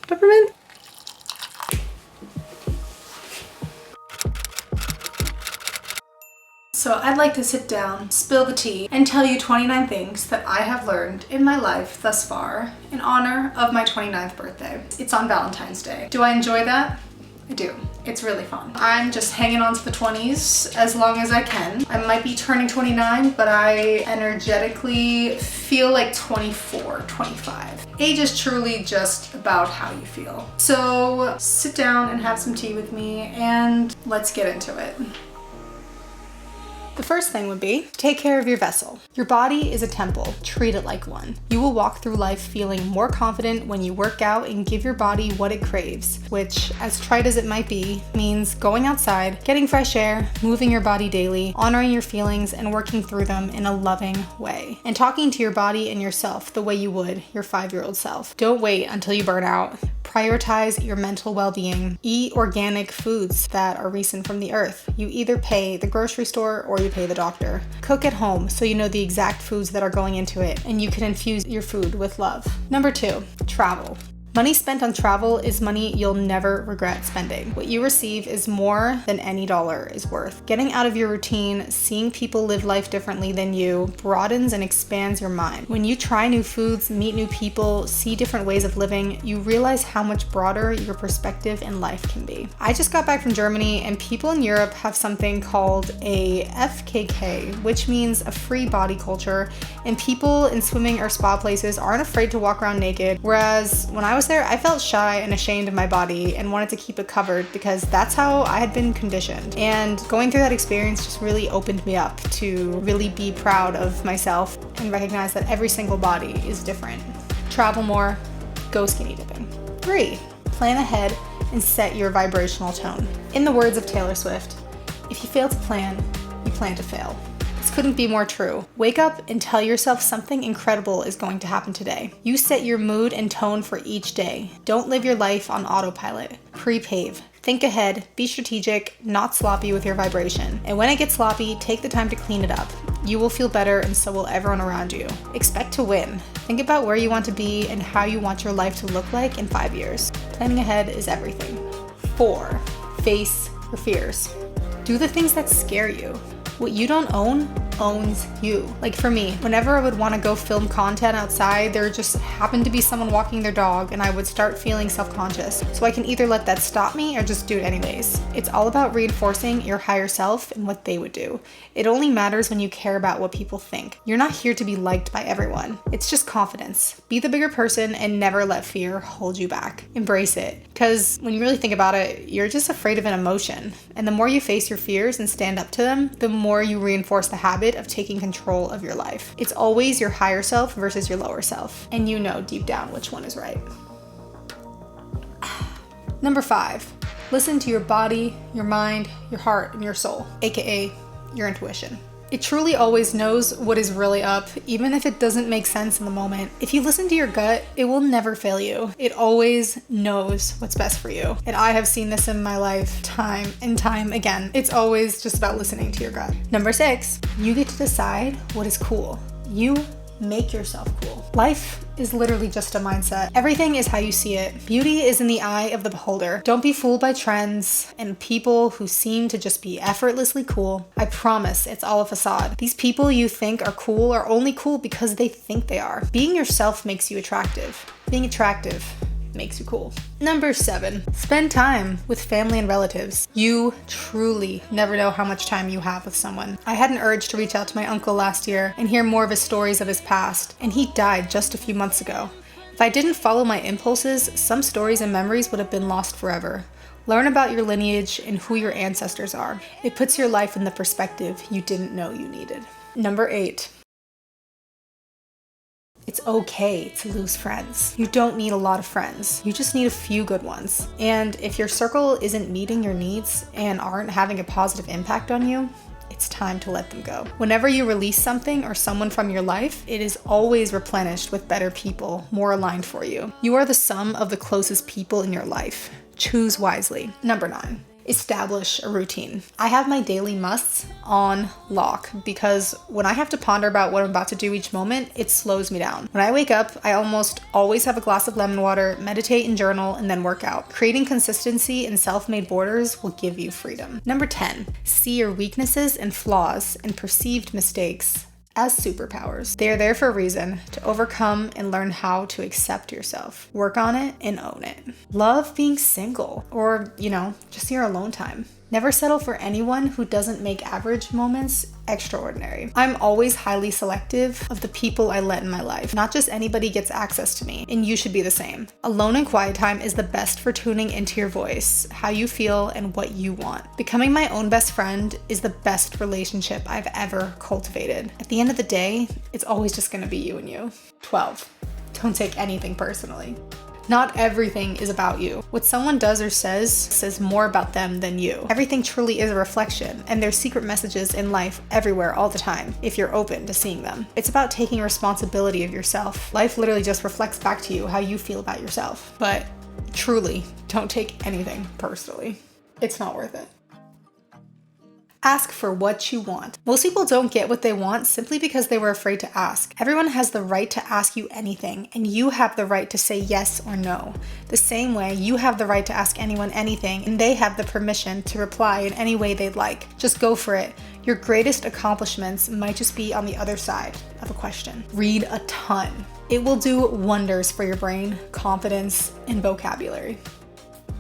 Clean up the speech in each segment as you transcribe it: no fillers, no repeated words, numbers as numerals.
Peppermint? So I'd like to sit down, spill the tea, and tell you 29 things that I have learned in my life thus far in honor of my 29th birthday. It's on Valentine's Day. Do I enjoy that? I do. It's really fun. I'm just hanging on to the 20s as long as I can. I might be turning 29, but I energetically feel like 24, 25. Age is truly just about how you feel. So sit down and have some tea with me and let's get into it. The first thing would be, take care of your vessel. Your body is a temple, treat it like one. You will walk through life feeling more confident when you work out and give your body what it craves, which, as trite as it might be, means going outside, getting fresh air, moving your body daily, honoring your feelings, and working through them in a loving way. And talking to your body and yourself the way you would your 5-year-old self. Don't wait until you burn out. Prioritize your mental well-being. Eat organic foods that are recent from the earth. You either pay the grocery store or you pay the doctor. Cook at home so you know the exact foods that are going into it and you can infuse your food with love. Number 2, travel. Money spent on travel is money you'll never regret spending. What you receive is more than any dollar is worth. Getting out of your routine, seeing people live life differently than you, broadens and expands your mind. When you try new foods, meet new people, see different ways of living, you realize how much broader your perspective in life can be. I just got back from Germany and people in Europe have something called a FKK, which means a free body culture, and people in swimming or spa places aren't afraid to walk around naked, whereas when I was there, I felt shy and ashamed of my body and wanted to keep it covered because that's how I had been conditioned. And going through that experience just really opened me up to really be proud of myself and recognize that every single body is different. Travel more, go skinny dipping. 3, plan ahead and set your vibrational tone. In the words of Taylor Swift, if you fail to plan, you plan to fail. This couldn't be more true. Wake up and tell yourself something incredible is going to happen today. You set your mood and tone for each day. Don't live your life on autopilot. Pre-pave. Think ahead, be strategic, not sloppy with your vibration. And when it gets sloppy, take the time to clean it up. You will feel better and so will everyone around you. Expect to win. Think about where you want to be and how you want your life to look like in 5 years. Planning ahead is everything. 4, face your fears. Do the things that scare you. What you don't own owns you. Like for me, whenever I would want to go film content outside, there just happened to be someone walking their dog and I would start feeling self-conscious. So I can either let that stop me or just do it anyways. It's all about reinforcing your higher self and what they would do. It only matters when you care about what people think. You're not here to be liked by everyone. It's just confidence. Be the bigger person and never let fear hold you back. Embrace it. Because when you really think about it, you're just afraid of an emotion. And the more you face your fears and stand up to them, the more you reinforce the habit of taking control of your life. It's always your higher self versus your lower self. And you know deep down which one is right. Number 5, listen to your body, your mind, your heart, and your soul, aka your intuition. It truly always knows what is really up, even if it doesn't make sense in the moment. If you listen to your gut, it will never fail you. It always knows what's best for you. And I have seen this in my life time and time again. It's always just about listening to your gut. Number 6, you get to decide what is cool. You make yourself cool. Life is literally just a mindset. Everything is how you see it. Beauty is in the eye of the beholder. Don't be fooled by trends and people who seem to just be effortlessly cool. I promise it's all a facade. These people you think are cool are only cool because they think they are. Being yourself makes you attractive. Being attractive makes you cool. Number 7, spend time with family and relatives. You truly never know how much time you have with someone. I had an urge to reach out to my uncle last year and hear more of his stories of his past, and he died just a few months ago. If I didn't follow my impulses, some stories and memories would have been lost forever. Learn about your lineage and who your ancestors are. It puts your life in the perspective you didn't know you needed. Number 8, it's okay to lose friends. You don't need a lot of friends. You just need a few good ones. And if your circle isn't meeting your needs and aren't having a positive impact on you, it's time to let them go. Whenever you release something or someone from your life, it is always replenished with better people, more aligned for you. You are the sum of the closest people in your life. Choose wisely. Number 9, Establish a routine. I have my daily musts on lock because when I have to ponder about what I'm about to do each moment, it slows me down. When I wake up, I almost always have a glass of lemon water, meditate and journal, and then work out. Creating consistency and self-made borders will give you freedom. Number 10, see your weaknesses and flaws and perceived mistakes as superpowers. They are there for a reason, to overcome and learn how to accept yourself. Work on it and own it. Love being single or, just your alone time. Never settle for anyone who doesn't make average moments extraordinary. I'm always highly selective of the people I let in my life. Not just anybody gets access to me, and you should be the same. Alone and quiet time is the best for tuning into your voice, how you feel, and what you want. Becoming my own best friend is the best relationship I've ever cultivated. At the end of the day, it's always just gonna be you and you. 12, don't take anything personally. Not everything is about you. What someone does or says more about them than you. Everything truly is a reflection, and there's secret messages in life everywhere all the time, if you're open to seeing them. It's about taking responsibility of yourself. Life literally just reflects back to you how you feel about yourself. But truly, don't take anything personally. It's not worth it. Ask for what you want. Most people don't get what they want simply because they were afraid to ask. Everyone has the right to ask you anything, and you have the right to say yes or no. The same way you have the right to ask anyone anything, and they have the permission to reply in any way they'd like. Just go for it. Your greatest accomplishments might just be on the other side of a question. Read a ton. It will do wonders for your brain, confidence, and vocabulary.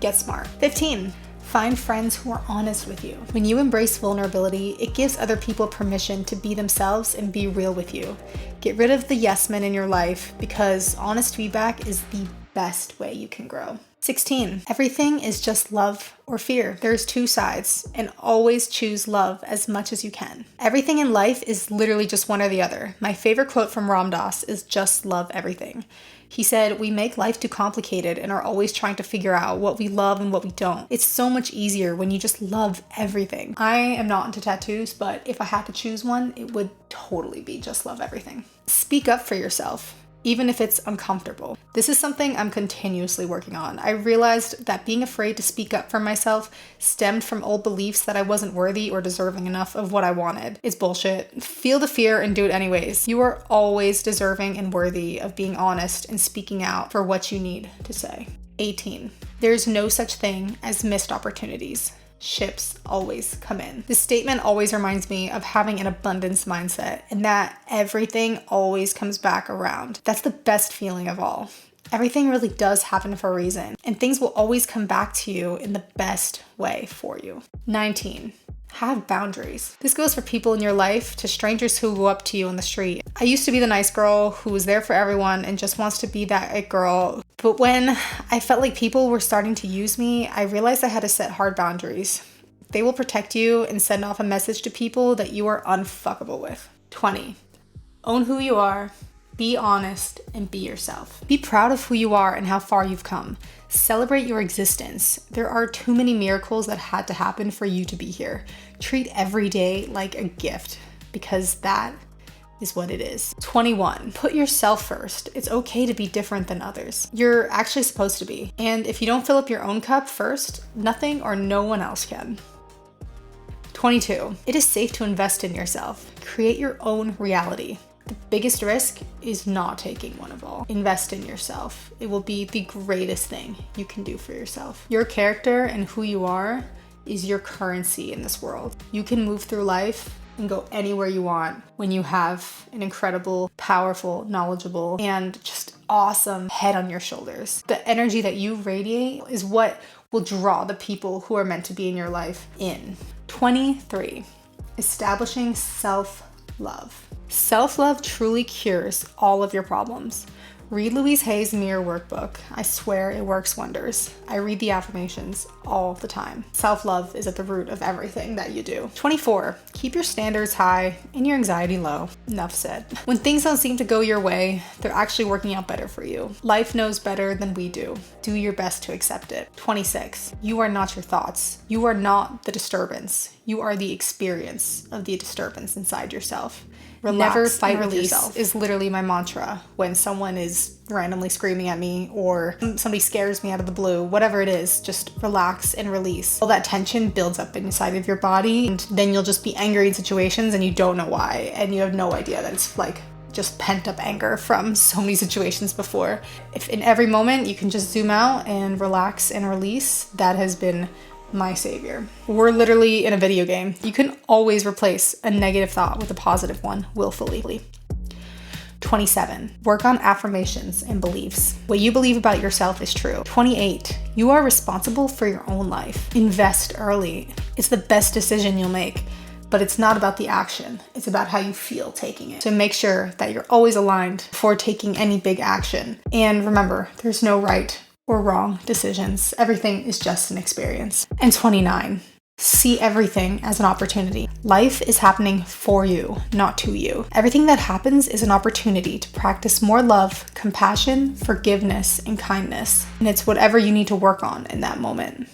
Get smart. 15. Find friends who are honest with you. When you embrace vulnerability, it gives other people permission to be themselves and be real with you. Get rid of the yes men in your life because honest feedback is the best way you can grow. 16. Everything is just love or fear. There's two sides, and always choose love as much as you can. Everything in life is literally just one or the other. My favorite quote from Ram Dass is just love everything. He said, we make life too complicated and are always trying to figure out what we love and what we don't. It's so much easier when you just love everything. I am not into tattoos, but if I had to choose one, it would totally be just love everything. Speak up for yourself, even if it's uncomfortable. This is something I'm continuously working on. I realized that being afraid to speak up for myself stemmed from old beliefs that I wasn't worthy or deserving enough of what I wanted. It's bullshit. Feel the fear and do it anyways. You are always deserving and worthy of being honest and speaking out for what you need to say. 18. There's no such thing as missed opportunities. Ships always come in. This statement always reminds me of having an abundance mindset and that everything always comes back around. That's the best feeling of all. Everything really does happen for a reason, and things will always come back to you in the best way for you. 19. Have boundaries. This goes for people in your life to strangers who go up to you on the street. I used to be the nice girl who was there for everyone and just wants to be that it girl. But when I felt like people were starting to use me, I realized I had to set hard boundaries. They will protect you and send off a message to people that you are unfuckable with. 20. Own who you are. Be honest and be yourself. Be proud of who you are and how far you've come. Celebrate your existence. There are too many miracles that had to happen for you to be here. Treat every day like a gift because that is what it is. 21. Put yourself first. It's okay to be different than others. You're actually supposed to be. And if you don't fill up your own cup first, nothing or no one else can. 22. It is safe to invest in yourself. Create your own reality. The biggest risk is not taking one of all. Invest in yourself. It will be the greatest thing you can do for yourself. Your character and who you are is your currency in this world. You can move through life and go anywhere you want when you have an incredible, powerful, knowledgeable, and just awesome head on your shoulders. The energy that you radiate is what will draw the people who are meant to be in your life in. 23. Establishing self-love. Self-love truly cures all of your problems. Read Louise Hay's Mirror Workbook. I swear it works wonders. I read the affirmations all the time. Self-love is at the root of everything that you do. 24. Keep your standards high and your anxiety low. Enough said. When things don't seem to go your way, they're actually working out better for you. Life knows better than we do. Do your best to accept it. 26. You are not your thoughts. You are not the disturbance. You are the experience of the disturbance inside yourself. Relax. Never fight with Release yourself. is literally my mantra when someone is randomly screaming at me or somebody scares me out of the blue, whatever it is, just relax and release. All that tension builds up inside of your body, and then you'll just be angry in situations and you don't know why, and you have no idea that it's like just pent up anger from so many situations before. If in every moment you can just zoom out and relax and release, that has been my savior. We're literally in a video game. You can always replace a negative thought with a positive one willfully. 27. Work on affirmations and beliefs. What you believe about yourself is true. 28. You are responsible for your own life. Invest early. It's the best decision you'll make, but it's not about the action. It's about how you feel taking it. So make sure that you're always aligned before taking any big action. And remember, there's no right or wrong decisions. Everything is just an experience. And 29, see everything as an opportunity. Life is happening for you, not to you. Everything that happens is an opportunity to practice more love, compassion, forgiveness, and kindness. And it's whatever you need to work on in that moment.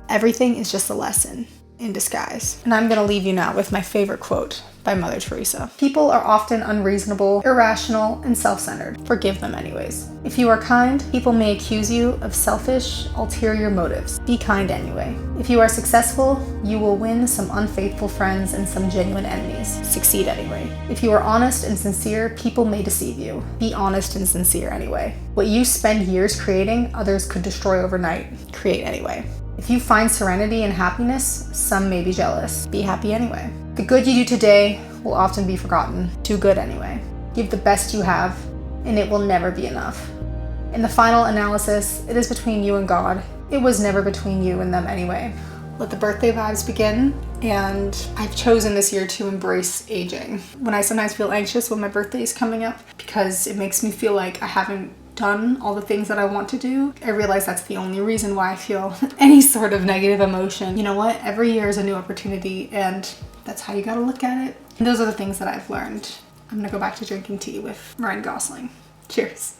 Everything is just a lesson in disguise. And I'm gonna leave you now with my favorite quote by Mother Teresa. People are often unreasonable, irrational, and self-centered. Forgive them anyways. If you are kind, people may accuse you of selfish, ulterior motives. Be kind anyway. If you are successful, you will win some unfaithful friends and some genuine enemies. Succeed anyway. If you are honest and sincere, people may deceive you. Be honest and sincere anyway. What you spend years creating, others could destroy overnight. Create anyway. If you find serenity and happiness, some may be jealous. Be happy anyway. The good you do today will often be forgotten. Do good anyway. Give the best you have, and it will never be enough. In the final analysis, it is between you and God. It was never between you and them anyway. Let the birthday vibes begin, and I've chosen this year to embrace aging. When I sometimes feel anxious when my birthday is coming up, because it makes me feel like I haven't done all the things that I want to do, I realize that's the only reason why I feel any sort of negative emotion. You know what? Every year is a new opportunity, and that's how you gotta look at it. And those are the things that I've learned. I'm gonna go back to drinking tea with Ryan Gosling. Cheers.